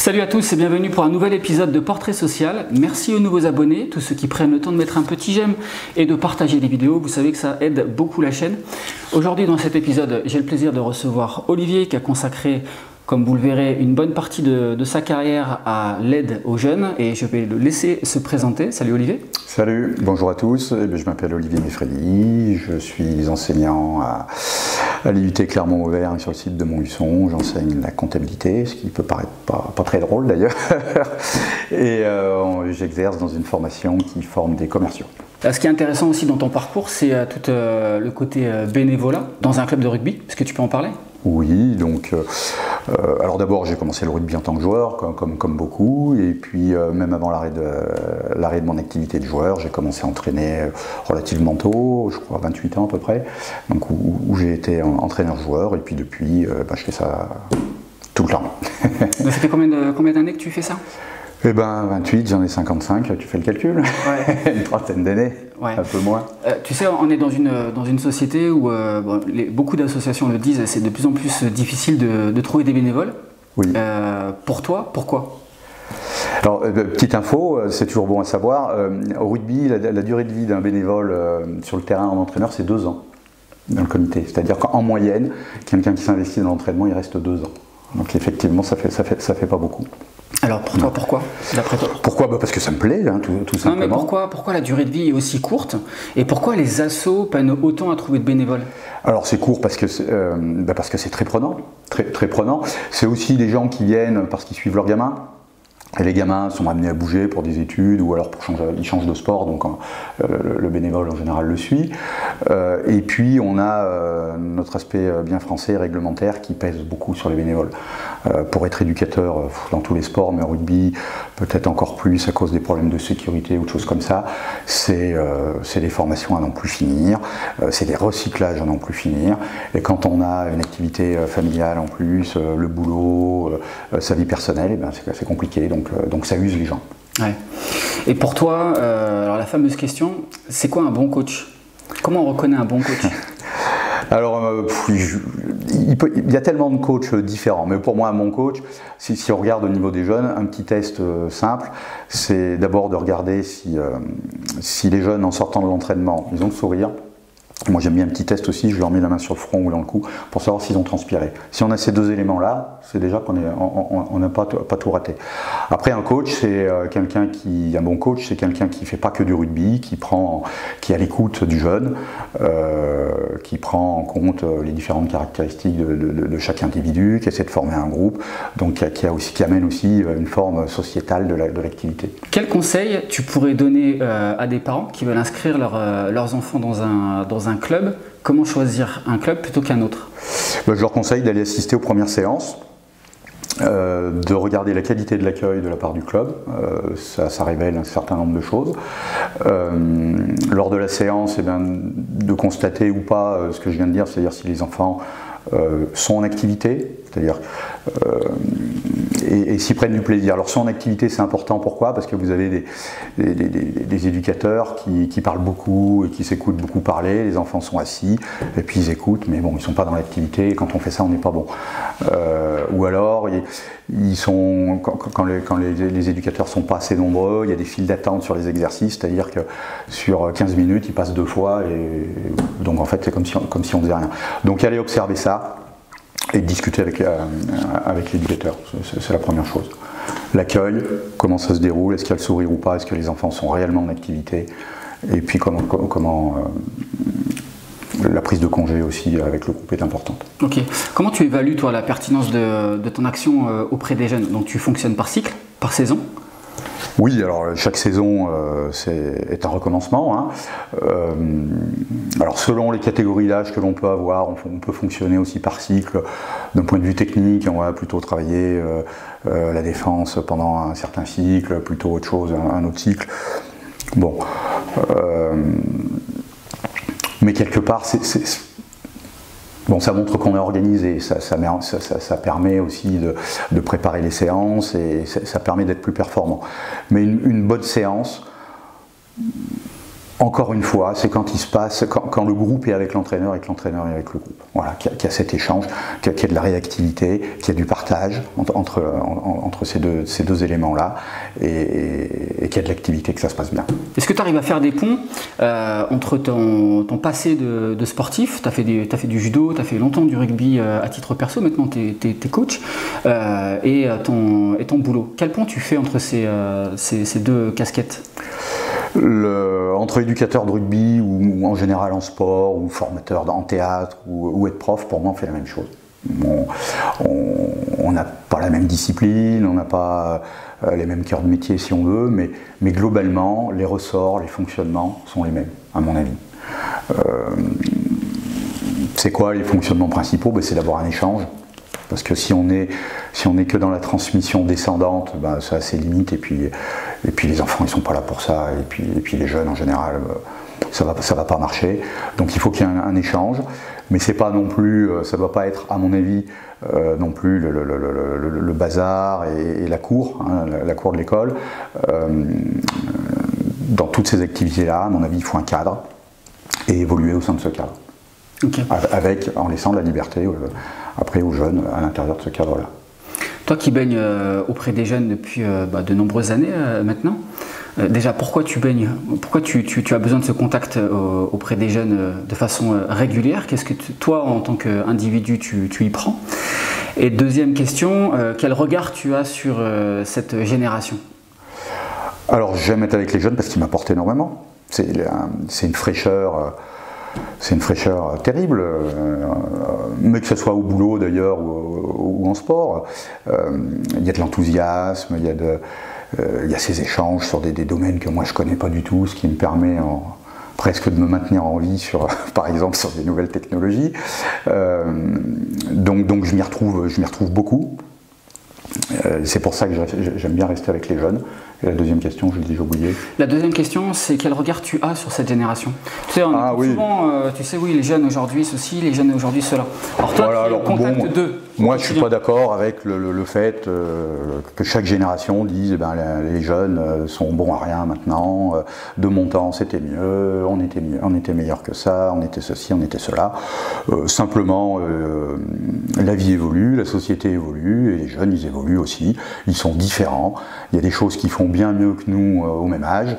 Salut à tous et bienvenue pour un nouvel épisode de Portrait Social. Merci aux nouveaux abonnés, tous ceux qui prennent le temps de mettre un petit j'aime et de partager les vidéos. Vous savez que ça aide beaucoup la chaîne. Aujourd'hui dans cet épisode, j'ai le plaisir de recevoir Olivier qui a consacré, comme vous le verrez, une bonne partie de sa carrière à l'aide aux jeunes et je vais le laisser se présenter. Salut Olivier. Salut, bonjour à tous, je m'appelle Olivier Meffredi, je suis enseignant à l'IUT Clermont-Auvergne sur le site de Montluçon, j'enseigne la comptabilité, ce qui peut paraître pas très drôle d'ailleurs, et j'exerce dans une formation qui forme des commerciaux. Ce qui est intéressant aussi dans ton parcours, c'est tout le côté bénévolat dans un club de rugby. Est-ce que tu peux en parler ? Oui, donc alors d'abord j'ai commencé le rugby en tant que joueur, comme beaucoup, et puis même avant l'arrêt de mon activité de joueur, j'ai commencé à entraîner relativement tôt, je crois 28 ans à peu près, donc où j'ai été entraîneur-joueur, et puis depuis je fais ça tout le temps. Ça fait combien d'années que tu fais ça ? Eh ben 28, j'en ai 55, tu fais le calcul, ouais. Une trentaine d'années, ouais. Un peu moins. Tu sais, on est dans une société où beaucoup d'associations le disent, c'est de plus en plus difficile de trouver des bénévoles. Oui. Pour toi, pourquoi ? Alors, petite info, c'est toujours bon à savoir, au rugby, la durée de vie d'un bénévole sur le terrain en entraîneur, c'est 2 ans dans le comité. C'est-à-dire qu'en moyenne, quelqu'un qui s'investit dans l'entraînement, il reste 2 ans. Donc effectivement, ça fait pas beaucoup. Alors pour toi, pourquoi, d'après toi ? Pourquoi ? Parce que ça me plaît, hein, tout simplement. Non, mais pourquoi la durée de vie est aussi courte ? Et pourquoi les assos peinent autant à trouver de bénévoles ? Alors c'est court parce que c'est très prenant, très prenant. C'est aussi des gens qui viennent parce qu'ils suivent leurs gamins. Et les gamins sont amenés à bouger pour des études ou alors ils changent de sport, donc le bénévole en général le suit. Et puis on a notre aspect bien français, réglementaire, qui pèse beaucoup sur les bénévoles. Pour être éducateur dans tous les sports, mais au rugby peut-être encore plus à cause des problèmes de sécurité ou de choses comme ça, c'est des formations à n'en plus finir, c'est des recyclages à n'en plus finir. Et quand on a une activité familiale en plus, le boulot, sa vie personnelle, c'est compliqué. Donc ça use les gens. Ouais. Et pour toi, alors la fameuse question, c'est quoi un bon coach ? Comment on reconnaît un bon coach ? Alors, il y a tellement de coachs différents, mais pour moi, un bon coach, si on regarde au niveau des jeunes, un petit test simple, c'est d'abord de regarder si les jeunes, en sortant de l'entraînement, ils ont le sourire. Moi j'aime bien un petit test aussi, je leur mets la main sur le front ou dans le cou pour savoir s'ils ont transpiré. Si on a ces 2 éléments-là, c'est déjà qu'on n'a pas tout raté. Après un coach, c'est un bon coach, c'est quelqu'un qui ne fait pas que du rugby, qui est à l'écoute du jeune, qui prend en compte les différentes caractéristiques de chaque individu, qui essaie de former un groupe, donc qui amène aussi une forme sociétale de l'activité. Quel conseil tu pourrais donner à des parents qui veulent inscrire leurs enfants dans un club? Comment choisir un club plutôt qu'un autre? Je leur conseille d'aller assister aux premières séances, de regarder la qualité de l'accueil de la part du club, ça révèle un certain nombre de choses. Lors de la séance, de constater ou pas ce que je viens de dire, c'est-à-dire si les enfants sont en activité, c'est-à-dire et s'y prennent du plaisir. Alors sont en activité, c'est important, pourquoi ? Parce que vous avez des éducateurs qui parlent beaucoup et qui s'écoutent beaucoup parler, les enfants sont assis et puis ils écoutent, mais bon, ils ne sont pas dans l'activité et quand on fait ça, on n'est pas bon. Ou alors, quand les éducateurs ne sont pas assez nombreux, il y a des files d'attente sur les exercices, c'est-à-dire que sur 15 minutes, ils passent 2 fois, et donc en fait, c'est comme si on ne faisait rien. Donc allez observer ça et discuter avec l'éducateur, c'est la première chose. L'accueil, comment ça se déroule, est-ce qu'il y a le sourire ou pas, est-ce que les enfants sont réellement en activité, et puis comment la prise de congé aussi avec le groupe est importante. Ok. Comment tu évalues toi la pertinence de ton action auprès des jeunes ? Donc tu fonctionnes par cycle, par saison ? Oui, alors chaque saison est un recommencement. Hein. Alors selon les catégories d'âge que l'on peut avoir, on peut fonctionner aussi par cycle. D'un point de vue technique, on va plutôt travailler la défense pendant un certain cycle, plutôt autre chose, un autre cycle. Bon, mais quelque part, bon, ça montre qu'on est organisé, ça permet aussi de préparer les séances et ça permet d'être plus performant. Mais une bonne séance, Encore une fois, c'est quand il se passe, quand le groupe est avec l'entraîneur et que l'entraîneur est avec le groupe. Voilà, qu'il y a cet échange, qu'il y a de la réactivité, qu'il y a du partage entre ces deux éléments-là et qu'il y a de l'activité, que ça se passe bien. Est-ce que tu arrives à faire des ponts entre ton passé de sportif, tu as fait du judo, tu as fait longtemps du rugby à titre perso, maintenant tu es coach, et ton boulot. Quel pont tu fais entre ces deux casquettes? Entre éducateur de rugby ou en général en sport ou formateur en théâtre ou être prof, pour moi on fait la même chose. On n'a pas la même discipline, on n'a pas les mêmes cœurs de métier si on veut, mais globalement les ressorts, les fonctionnements sont les mêmes à mon avis. C'est quoi les fonctionnements principaux? C'est d'abord un échange. Parce que si on est que dans la transmission descendante, ça a ses limites, et puis les enfants ils sont pas là pour ça, et puis les jeunes en général, ça va pas marcher. Donc il faut qu'il y ait un échange, mais c'est pas non plus, ça doit pas être à mon avis non plus le bazar et la cour, hein, la cour de l'école. Dans toutes ces activités-là, à mon avis, il faut un cadre et évoluer au sein de ce cadre. Okay. En laissant de la liberté après aux jeunes à l'intérieur de ce cadre-là. Toi qui baignes auprès des jeunes depuis de nombreuses années maintenant, déjà pourquoi tu baignes, pourquoi tu as besoin de ce contact auprès des jeunes de façon régulière? Qu'est-ce que toi en tant qu'individu tu y prends? Et deuxième question, quel regard tu as sur cette génération? Alors j'aime être avec les jeunes parce qu'ils m'apportent énormément. C'est une fraîcheur. C'est une fraîcheur terrible, mais que ce soit au boulot d'ailleurs ou en sport. Il y a de l'enthousiasme, il y a ces échanges sur des domaines que moi je ne connais pas du tout, ce qui me permet presque de me maintenir en vie par exemple sur des nouvelles technologies. Donc je m'y retrouve beaucoup. C'est pour ça que j'aime bien rester avec les jeunes. Et la deuxième question, je l'ai déjà oublié. La deuxième question, c'est quel regard tu as sur cette génération? Tu sais, souvent, tu sais, oui, les jeunes aujourd'hui ceci, les jeunes aujourd'hui cela. Alors toi, tu es au contact d'eux. Moi, je ne suis pas d'accord avec le fait que chaque génération dise les jeunes sont bons à rien maintenant, de mon temps c'était mieux, on était meilleur que ça, on était ceci, on était cela. Simplement, la vie évolue, la société évolue, et les jeunes, ils évoluent aussi, ils sont différents. Il y a des choses qui font bien mieux que nous au même âge,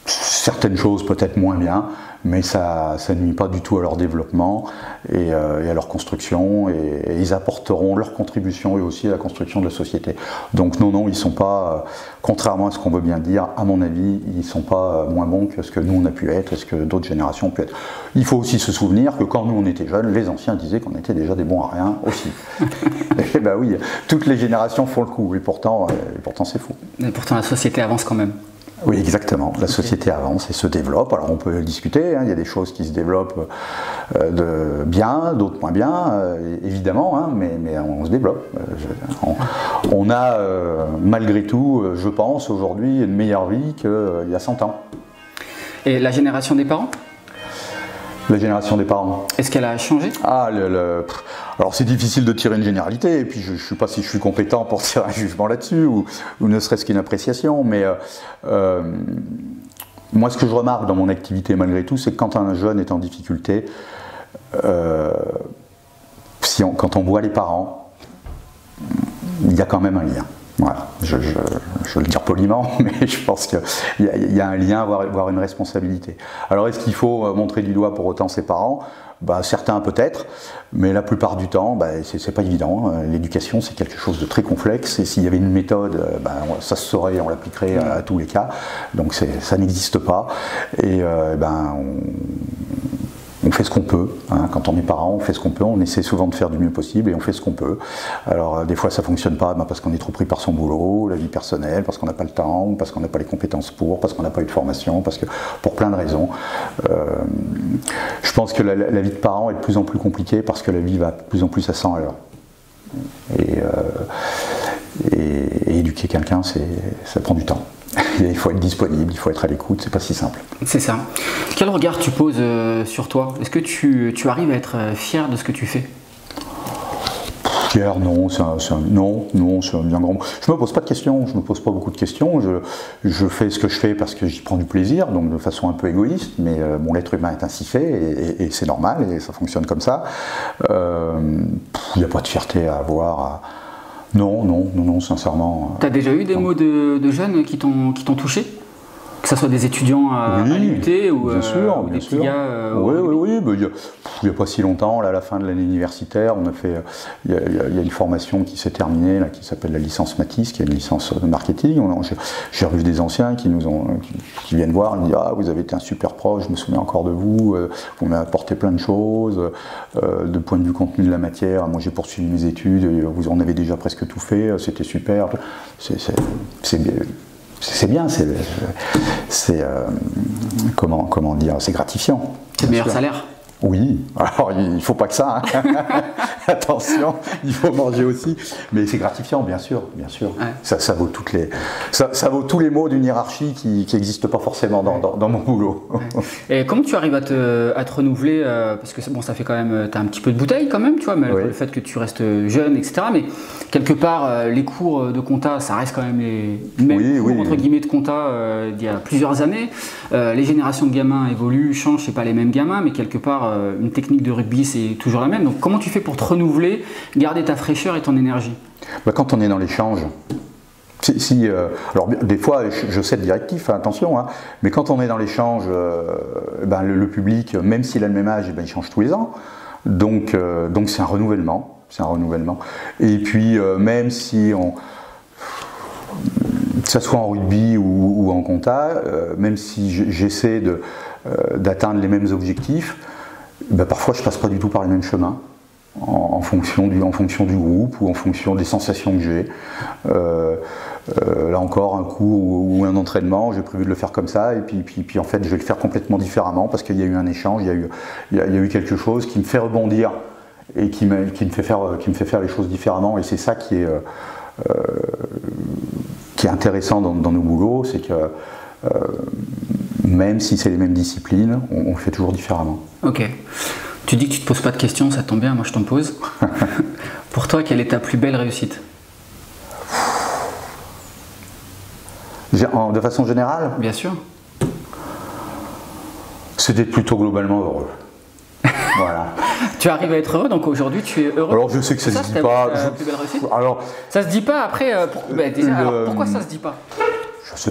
certaines choses peut-être moins bien, mais ça ne nuit pas du tout à leur développement et à leur construction, et ils apporteront leur contribution et aussi à la construction de la société. Donc non, ils ne sont pas, contrairement à ce qu'on veut bien dire, à mon avis, ils ne sont pas moins bons que ce que nous on a pu être et ce que d'autres générations ont pu être. Il faut aussi se souvenir que quand nous on était jeunes, les anciens disaient qu'on était déjà des bons à rien aussi. Et oui, toutes les générations font le coup, et pourtant c'est fou. Et pourtant la société avance quand même. Oui, exactement. La société avance et se développe. Alors on peut discuter, il y a des choses qui se développent bien, d'autres moins bien, évidemment, mais on se développe. On a malgré tout, je pense, aujourd'hui une meilleure vie qu'il y a 100 ans. Et la génération des parents ? La génération des parents. Est-ce qu'elle a changé ? Alors c'est difficile de tirer une généralité, et puis je ne sais pas si je suis compétent pour tirer un jugement là-dessus, ou ne serait-ce qu'une appréciation, mais moi ce que je remarque dans mon activité malgré tout, c'est que quand un jeune est en difficulté, quand on voit les parents, il y a quand même un lien. Voilà, je veux le dire poliment, mais je pense qu'il y a un lien, voire une responsabilité. Alors est-ce qu'il faut montrer du doigt pour autant ses parents ? Certains peut-être, mais la plupart du temps, c'est pas évident. L'éducation, c'est quelque chose de très complexe, et s'il y avait une méthode, ça se saurait, on l'appliquerait à tous les cas. Donc ça n'existe pas, et on fait ce qu'on peut, hein. Quand on est parent, on fait ce qu'on peut, on essaie souvent de faire du mieux possible et on fait ce qu'on peut. Alors des fois ça ne fonctionne pas parce qu'on est trop pris par son boulot, la vie personnelle, parce qu'on n'a pas le temps, parce qu'on n'a pas les compétences parce qu'on n'a pas eu de formation, pour plein de raisons. Je pense que la vie de parent est de plus en plus compliquée parce que la vie va de plus en plus à 100 à l'heure. Et éduquer quelqu'un, ça prend du temps. Il faut être disponible, il faut être à l'écoute, c'est pas si simple. C'est ça. Quel regard tu poses sur toi ? Est-ce que tu arrives à être fier de ce que tu fais ? Fier, non, c'est un bien grand mot. Je me pose pas de questions, je me pose pas beaucoup de questions. Je fais ce que je fais parce que j'y prends du plaisir, donc de façon un peu égoïste, mais bon, l'être humain est ainsi fait et c'est normal et ça fonctionne comme ça. Il n'y a pas de fierté à avoir. Non, sincèrement. Tu as déjà eu des mots de jeunes qui t'ont touché? Que ce soit des étudiants à l'UT ou des petits gars Oui, il n'y a pas si longtemps, là, à la fin de l'année universitaire, il y a une formation qui s'est terminée, là, qui s'appelle la licence Matisse, qui est une licence de marketing. J'ai revu des anciens qui viennent voir, ils me disent « Ah, vous avez été un super proche, je me souviens encore de vous, vous m'avez apporté plein de choses, de point de vue contenu de la matière, moi j'ai poursuivi mes études, vous en avez déjà presque tout fait, c'était super. » C'est bien, comment dire, c'est gratifiant. C'est le meilleur salaire. Oui, alors il ne faut pas que ça, hein. Attention, il faut manger aussi, mais c'est gratifiant, bien sûr. Ouais. Ça vaut ça vaut tous les mots d'une hiérarchie qui n'existe pas forcément dans mon boulot. Ouais. Et comment tu arrives à te renouveler, parce que bon, ça fait quand même, tu as un petit peu de bouteille quand même, tu vois, malgré le fait que tu restes jeune, etc. Mais quelque part, les cours de compta, ça reste quand même les mêmes cours, entre guillemets, de compta d'il y a plusieurs années. Les générations de gamins évoluent, changent, c'est pas les mêmes gamins, mais quelque part, une technique de rugby, c'est toujours la même. Donc comment tu fais pour te renouveler, garder ta fraîcheur et ton énergie? Quand on est dans l'échange, alors des fois je sais le directif, hein, attention, hein, mais quand on est dans l'échange, le public, même s'il a le même âge, il change tous les ans. Donc c'est un renouvellement. Et puis même si que ça soit en rugby ou en compta, même si j'essaie d'atteindre les mêmes objectifs, parfois je passe pas du tout par les mêmes chemins en fonction du groupe ou en fonction des sensations que j'ai. Là encore, un cours ou un entraînement, j'ai prévu de le faire comme ça et puis en fait je vais le faire complètement différemment parce qu'il y a eu un échange, il y a eu quelque chose qui me fait rebondir et qui me fait faire les choses différemment, et c'est ça qui est intéressant dans nos boulots, c'est que même si c'est les mêmes disciplines, on le fait toujours différemment. Ok. Tu dis que tu ne te poses pas de questions, ça tombe bien, moi je t'en pose. Pour toi, quelle est ta plus belle réussite? De façon générale? Bien sûr. C'est d'être plutôt globalement heureux. Voilà. Tu arrives à être heureux, donc aujourd'hui tu es heureux. Alors je sais que ça se dit pas. Plus belle réussite. Alors, ça se dit pas après. Alors pourquoi ça se dit pas? Je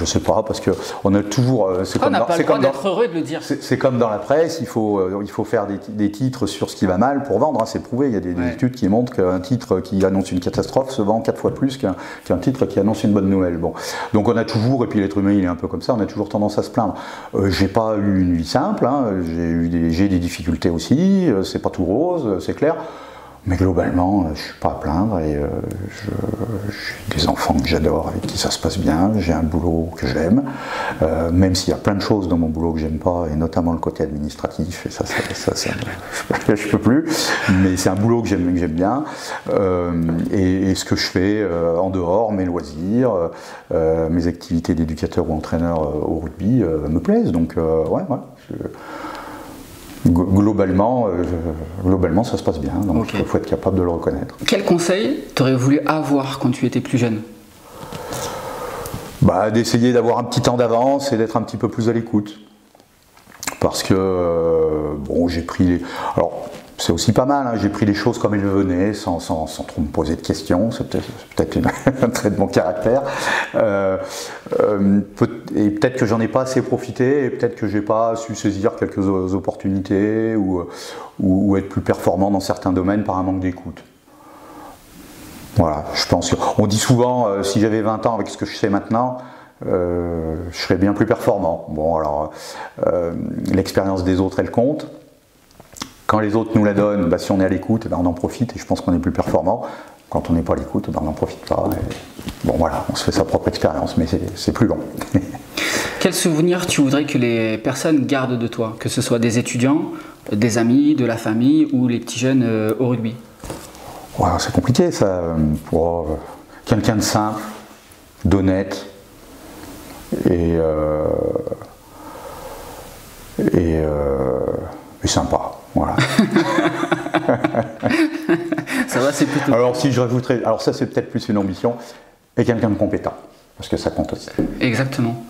sais pas, parce que on a toujours. On n'a pas le droit d'être heureux de le dire. C'est comme dans la presse, il faut faire des titres sur ce qui va mal pour vendre, hein, c'est prouvé. Il y a des études qui montrent qu'un titre qui annonce une catastrophe se vend 4 fois plus qu'un titre qui annonce une bonne nouvelle. Bon. Donc on a toujours, et puis l'être humain il est un peu comme ça, on a toujours tendance à se plaindre. J'ai pas eu une vie simple, hein, j'ai des difficultés aussi, c'est pas tout rose, c'est clair. Mais globalement, je ne suis pas à plaindre et j'ai des enfants que j'adore, avec qui ça se passe bien, j'ai un boulot que j'aime, même s'il y a plein de choses dans mon boulot que j'aime pas, et notamment le côté administratif, et ça je peux plus, mais c'est un boulot que j'aime bien, et ce que je fais en dehors, mes loisirs, mes activités d'éducateur ou entraîneur au rugby me plaisent, donc globalement, ça se passe bien, donc il faut être capable de le reconnaître. Quel conseil t'aurais voulu avoir quand tu étais plus jeune? D'essayer d'avoir un petit temps d'avance et d'être un petit peu plus à l'écoute. Parce que, j'ai pris Alors, c'est aussi pas mal, hein, j'ai pris les choses comme elles venaient, sans trop me poser de questions, c'est peut-être un trait de mon caractère. Et peut-être que j'en ai pas assez profité, et peut-être que j'ai pas su saisir quelques opportunités, ou être plus performant dans certains domaines par un manque d'écoute. Voilà, je pense qu'on dit souvent, si j'avais 20 ans avec ce que je sais maintenant, je serais bien plus performant. Bon, alors, l'expérience des autres, elle compte. Quand les autres nous la donnent, si on est à l'écoute, on en profite, et je pense qu'on est plus performant. Quand on n'est pas à l'écoute, on n'en profite pas. Et on se fait sa propre expérience, mais c'est plus long. Quel souvenir tu voudrais que les personnes gardent de toi, que ce soit des étudiants, des amis, de la famille ou les petits jeunes au rugby? C'est compliqué ça, pour quelqu'un de simple, d'honnête et sympa. Voilà. Ça va, c'est plutôt... Alors si je rajouterais, alors ça c'est peut-être plus une ambition, et quelqu'un de compétent, parce que ça compte aussi. Exactement.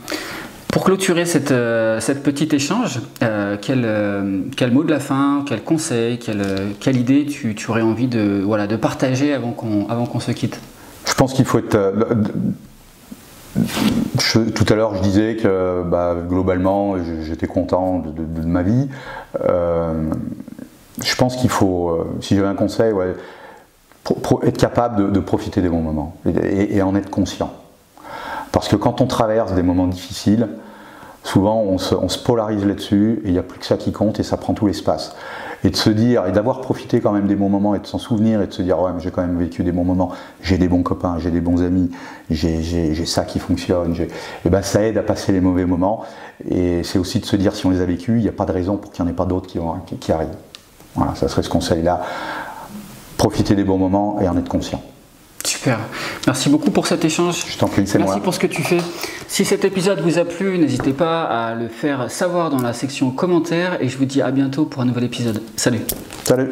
Pour clôturer cette petit échange, quel mot de la fin, quel conseil, quelle idée tu aurais envie de partager avant qu'on se quitte? Je pense qu'il faut être... tout à l'heure je disais que globalement j'étais content de ma vie. Je pense qu'il faut, si j'avais un conseil, être capable de profiter des bons moments et en être conscient. Parce que quand on traverse des moments difficiles, souvent on se polarise là-dessus et il n'y a plus que ça qui compte et ça prend tout l'espace. Et de se dire, et d'avoir profité quand même des bons moments et de s'en souvenir et de se dire ouais mais j'ai quand même vécu des bons moments, j'ai des bons copains, j'ai des bons amis, j'ai ça qui fonctionne, et ben ça aide à passer les mauvais moments. Et c'est aussi de se dire si on les a vécus, il n'y a pas de raison pour qu'il n'y en ait pas d'autres qui arrivent. Voilà, ça serait ce conseil-là. Profiter des bons moments et en être conscient. Super. Merci beaucoup pour cet échange. Je t'en prie, c'est moi. Merci pour ce que tu fais. Si cet épisode vous a plu, n'hésitez pas à le faire savoir dans la section commentaires et je vous dis à bientôt pour un nouvel épisode. Salut. Salut.